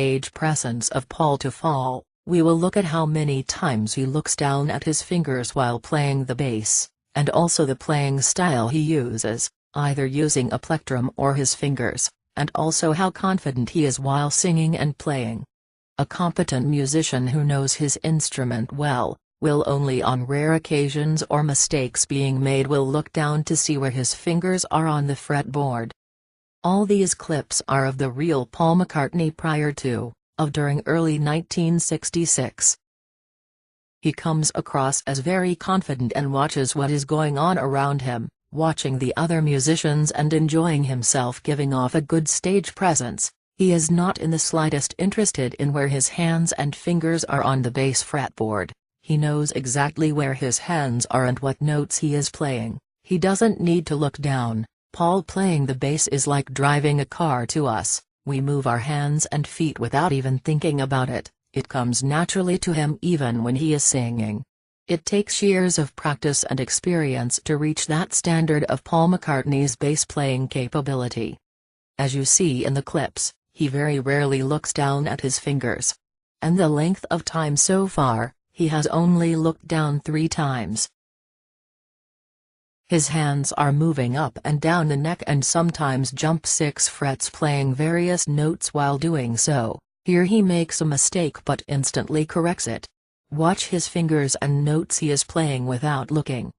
stage presence of Paul to Faul, we will look at how many times he looks down at his fingers while playing the bass, and also the playing style he uses, either using a plectrum or his fingers, and also how confident he is while singing and playing. A competent musician who knows his instrument well, will only on rare occasions or mistakes being made will look down to see where his fingers are on the fretboard. All these clips are of the real Paul McCartney prior to, during early 1966. He comes across as very confident and watches what is going on around him, watching the other musicians and enjoying himself, giving off a good stage presence. He is not in the slightest interested in where his hands and fingers are on the bass fretboard. He knows exactly where his hands are and what notes he is playing. He doesn't need to look down. Paul playing the bass is like driving a car to us. We move our hands and feet without even thinking about it. It comes naturally to him even when he is singing. It takes years of practice and experience to reach that standard of Paul McCartney's bass playing capability. As you see in the clips, he very rarely looks down at his fingers. And the length of time so far, he has only looked down 3 times. His hands are moving up and down the neck and sometimes jump 6 frets playing various notes while doing so. Here he makes a mistake but instantly corrects it. Watch his fingers and notes he is playing without looking.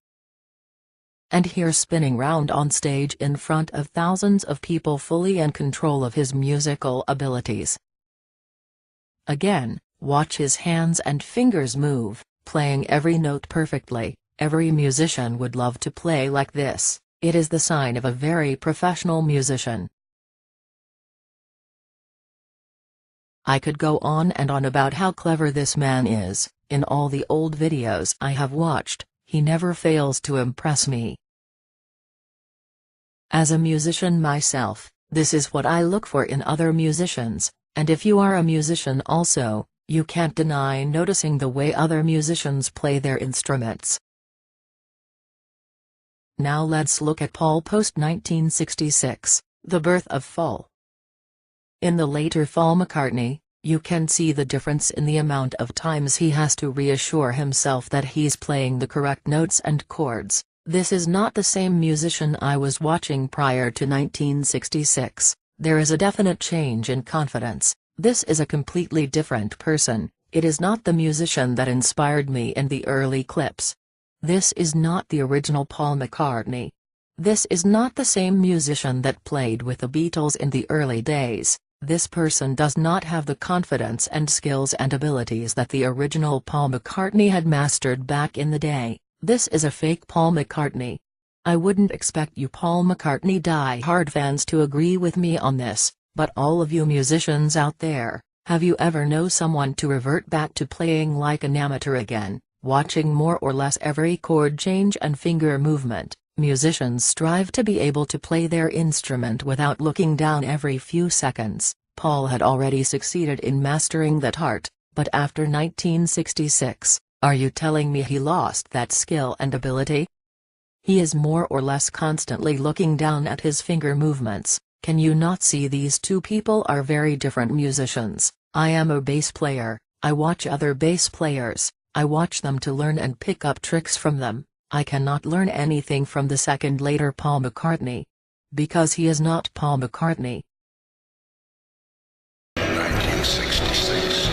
And here spinning round on stage in front of thousands of people fully in control of his musical abilities. Again, watch his hands and fingers move, playing every note perfectly. Every musician would love to play like this. It is the sign of a very professional musician. I could go on and on about how clever this man is. In all the old videos I have watched, he never fails to impress me. As a musician myself, this is what I look for in other musicians, and if you are a musician also, you can't deny noticing the way other musicians play their instruments. Now let's look at Paul post-1966, the birth of Faul. In the later Paul McCartney, you can see the difference in the amount of times he has to reassure himself that he's playing the correct notes and chords. This is not the same musician I was watching prior to 1966. There is a definite change in confidence. This is a completely different person. It is not the musician that inspired me in the early clips. This is not the original Paul McCartney. This is not the same musician that played with the Beatles in the early days. This person does not have the confidence and skills and abilities that the original Paul McCartney had mastered back in the day. This is a fake Paul McCartney. I wouldn't expect you Paul McCartney die-hard fans to agree with me on this. But all of you musicians out there, have you ever know someone to revert back to playing like an amateur again, watching more or less every chord change and finger movement? Musicians strive to be able to play their instrument without looking down every few seconds. Paul had already succeeded in mastering that art, but after 1966, are you telling me he lost that skill and ability? He is more or less constantly looking down at his finger movements. Can you not see these two people are very different musicians? I am a bass player, I watch other bass players, I watch them to learn and pick up tricks from them. I cannot learn anything from the second later Paul McCartney. Because he is not Paul McCartney. 1966.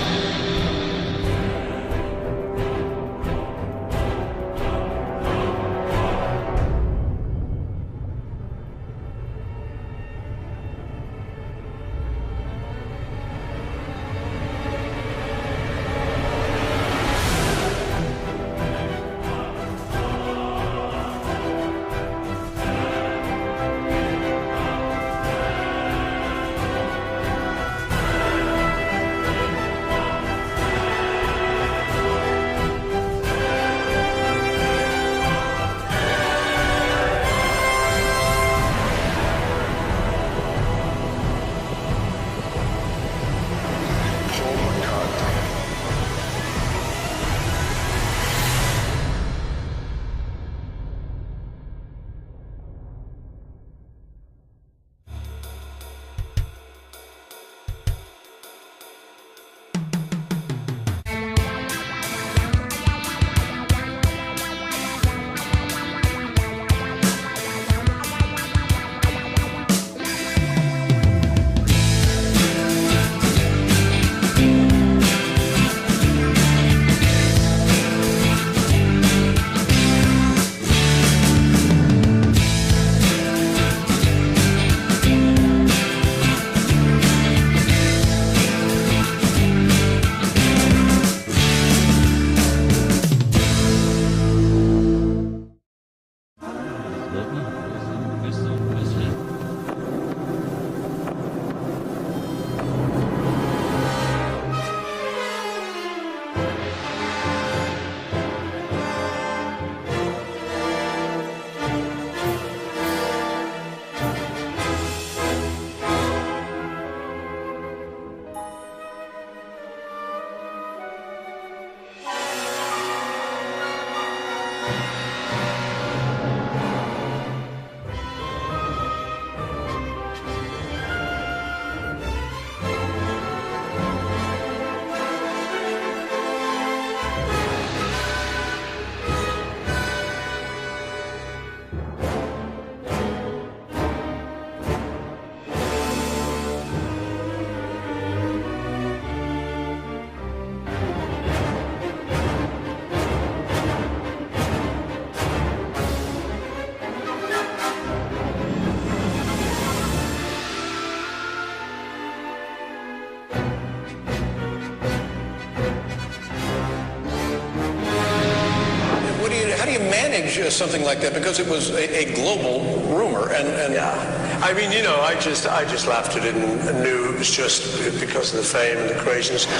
manage something like that? Because it was a global rumor, and Yeah. I mean, you know, I just laughed at it and knew it was just because of the fame and the craziness. Well,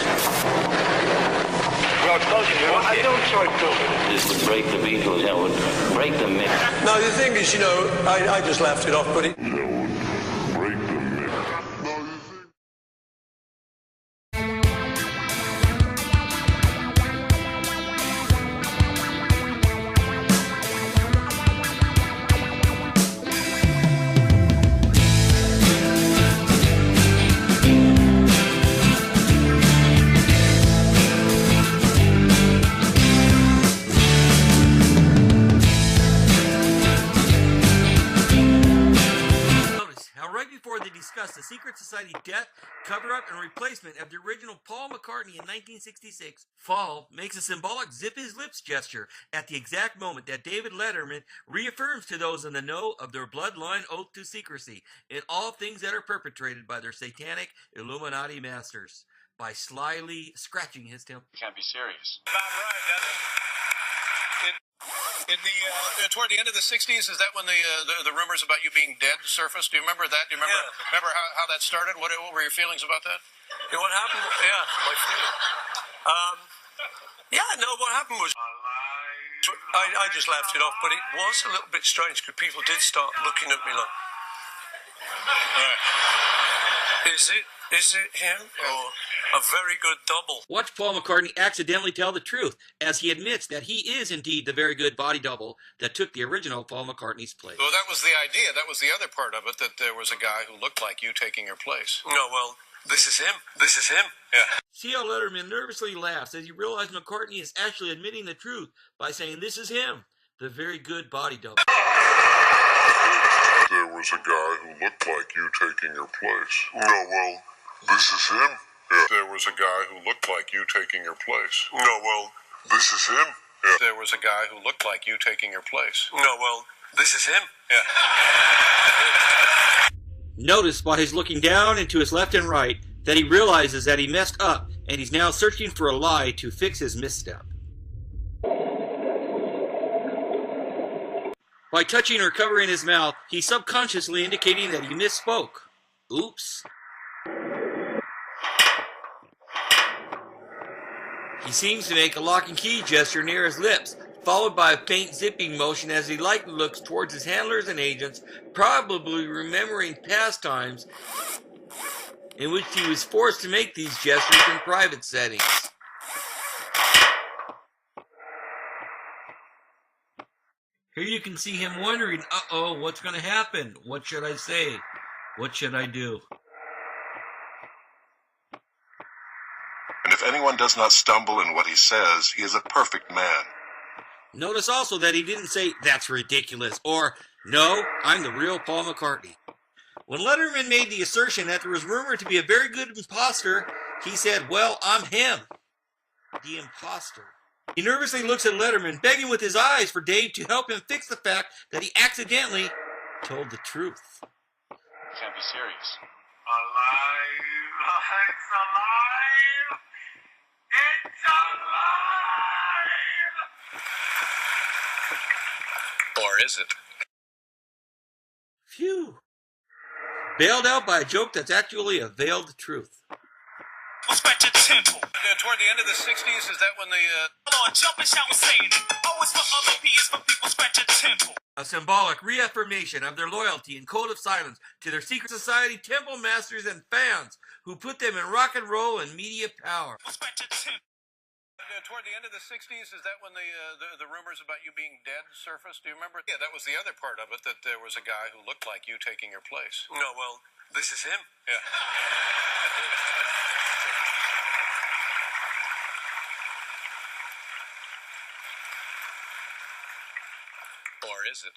I don't try to do it. This would break the Beatles, that would break the myth. No, the thing is, you know, I just laughed it off, but it... Before they discuss the secret society death, cover-up, and replacement of the original Paul McCartney in 1966, Faul makes a symbolic zip his lips gesture at the exact moment that David Letterman reaffirms to those in the know of their bloodline oath to secrecy in all things that are perpetrated by their satanic Illuminati masters by slyly scratching his temple. You can't be serious. About right, doesn't it? In the toward the end of the '60s, is that when the rumors about you being dead surfaced? Do you remember that? Do you remember how that started? What were your feelings about that? You know, what happened? Yeah, my feeling. What happened was... I just laughed it off, but it was a little bit strange because people did start looking at me like... Right. Is it him? Or a very good double? Watch Paul McCartney accidentally tell the truth, as he admits that he is indeed the very good body double that took the original Paul McCartney's place. Well, that was the idea. That was the other part of it, that there was a guy who looked like you taking your place. No, well, this is him. This is him. Yeah. See how Letterman nervously laughs as he realizes McCartney is actually admitting the truth by saying this is him, the very good body double. There was a guy who looked like you taking your place. No, well, this is him. Yeah. There was a guy who looked like you taking your place. No, well, this is him. Yeah. There was a guy who looked like you taking your place. No, well, this is him. Yeah. Notice by his looking down and to his left and right that he realizes that he messed up and he's now searching for a lie to fix his misstep. By touching or covering his mouth, he's subconsciously indicating that he misspoke. Oops. He seems to make a lock and key gesture near his lips, followed by a faint zipping motion as he lightly looks towards his handlers and agents, probably remembering past times in which he was forced to make these gestures in private settings. Here you can see him wondering, uh-oh, what's going to happen? What should I say? What should I do? And if anyone does not stumble in what he says, he is a perfect man. Notice also that he didn't say, that's ridiculous, or, no, I'm the real Paul McCartney. When Letterman made the assertion that there was rumored to be a very good imposter, he said, well, I'm him, the imposter. He nervously looks at Letterman, begging with his eyes for Dave to help him fix the fact that he accidentally told the truth. You can't be serious. Alive! It's alive! It's alive! Or is it? Phew. Bailed out by a joke that's actually a veiled truth. Respect your temple. Toward the end of the '60s, is that when the Hold on, jump and shout and saying it. Always for other P is for people scratch your temple. A symbolic reaffirmation of their loyalty and code of silence to their secret society temple masters and fans who put them in rock and roll and media power. Respect your temple. toward the end of the '60s, is that when the rumors about you being dead surfaced? Do you remember? Yeah, that was the other part of it, that there was a guy who looked like you taking your place. No, well, this is him. Yeah. Or is it?